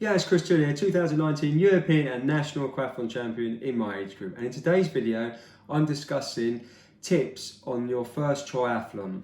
Yiannis Christodoulou, 2019 European and National Triathlon Champion in my age group. And in today's video, I'm discussing tips on your first triathlon.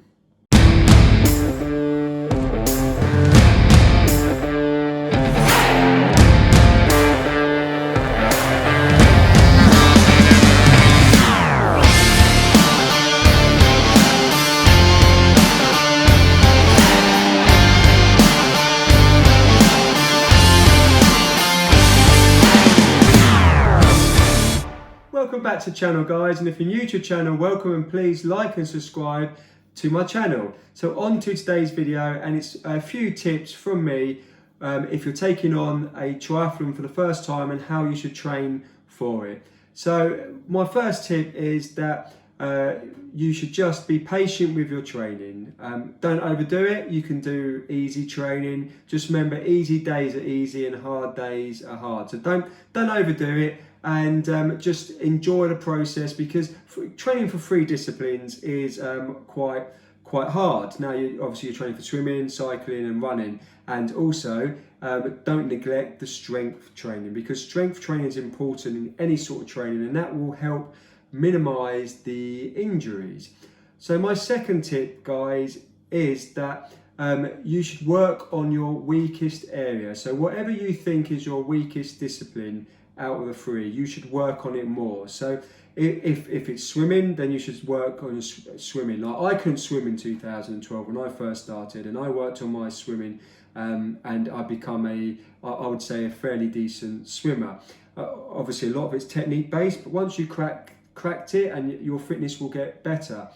Welcome back to the channel, guys, and if you're new to the channel, welcome, and please like and subscribe to my channel. So on to today's video, and it's a few tips from me if you're taking on a triathlon for the first time and how you should train for it. So my first tip is that you should just be patient with your training. Don't overdo it. You can do easy training. Just remember, easy days are easy and hard days are hard. So don't overdo it, and just enjoy the process, because training for 3 disciplines is quite hard. Now, obviously you're training for swimming, cycling and running, and also don't neglect the strength training, because strength training is important in any sort of training, and that will help minimize the injuries. So my second tip, guys, is that you should work on your weakest area. So whatever you think is your weakest discipline out of the 3, you should work on it more. So if it's swimming, then you should work on swimming. Like, I couldn't swim in 2012 when I first started, and I worked on my swimming, and I become I would say, a fairly decent swimmer. Obviously a lot of it's technique based, but once you cracked it, and your fitness will get better.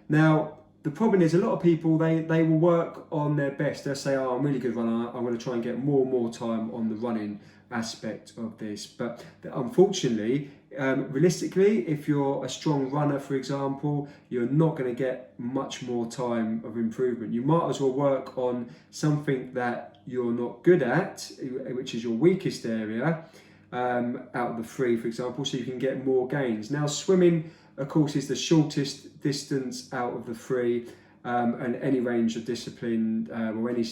Now, the problem is, a lot of people, they will work on their best. They'll say, oh, I'm a really good runner, I'm going to try and get more and more time on the running aspect of this. But unfortunately, realistically, if you're a strong runner, for example, you're not going to get much more time of improvement. You might as well work on something that you're not good at, which is your weakest area, out of the 3, for example, so you can get more gains. Now, swimming, of course, is the shortest distance out of the 3, and any range of discipline or any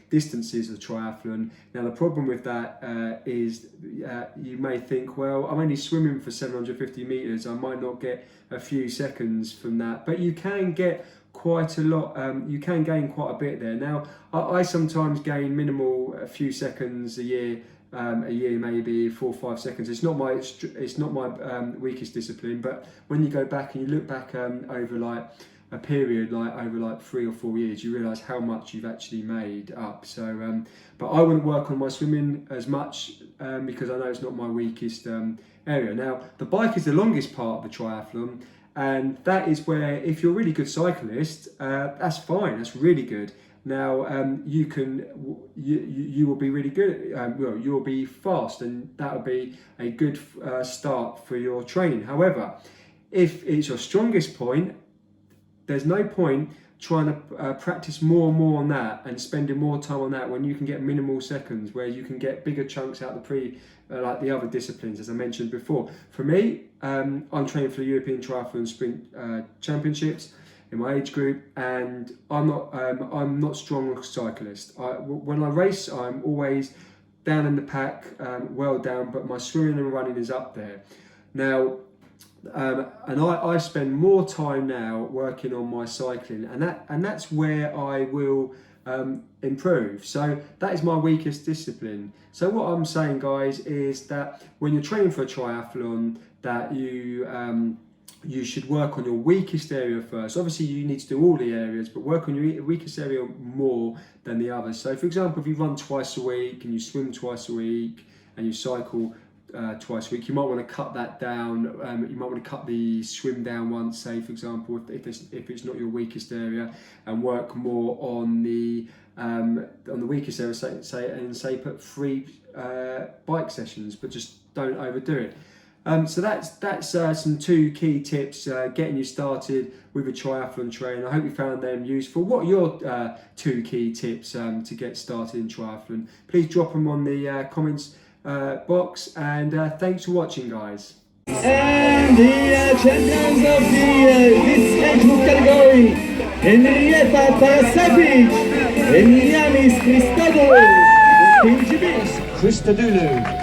distances of triathlon. Now, the problem with that is you may think, well, I'm only swimming for 750 meters, I might not get a few seconds from that, but you can get quite a lot. You can gain quite a bit there. Now, I sometimes gain minimal, a few seconds a year, maybe 4 or 5 seconds. It's not my weakest discipline, but when you go back and you look back over like a period, like over like 3 or 4 years, you realise how much you've actually made up. So but I wouldn't work on my swimming as much, because I know it's not my weakest area. Now, the bike is the longest part of the triathlon, and that is where, if you're a really good cyclist, that's fine, that's really good. Now, you will be really good. Well, you'll be fast, and that will be a good start for your training. However, if it's your strongest point, there's no point trying to practice more and more on that and spending more time on that when you can get minimal seconds, where you can get bigger chunks out the like the other disciplines, as I mentioned before. For me, I'm training for the European Triathlon Sprint Championships in my age group, and I'm not strong cyclist. When I race, I'm always down in the pack, well down, but my swimming and running is up there. Now, and I spend more time now working on my cycling, and that's where I will improve. So that is my weakest discipline. So what I'm saying, guys, is that when you're training for a triathlon, that you should work on your weakest area first. Obviously, you need to do all the areas, but work on your weakest area more than the others. So, for example, if you run twice a week and you swim twice a week and you cycle twice a week, you might want to cut that down. You might want to cut the swim down once, say, for example, if it's not your weakest area, and work more on the weakest area. Say put 3 bike sessions, but just don't overdo it. So that's some 2 key tips getting you started with a triathlon training. I hope you found them useful. What are your 2 key tips to get started in triathlon? Please drop them on the comments box, and thanks for watching, guys. And the champions of this age group category, Henrietta Pasapic and Yiannis Christodoulou. Christodoulou.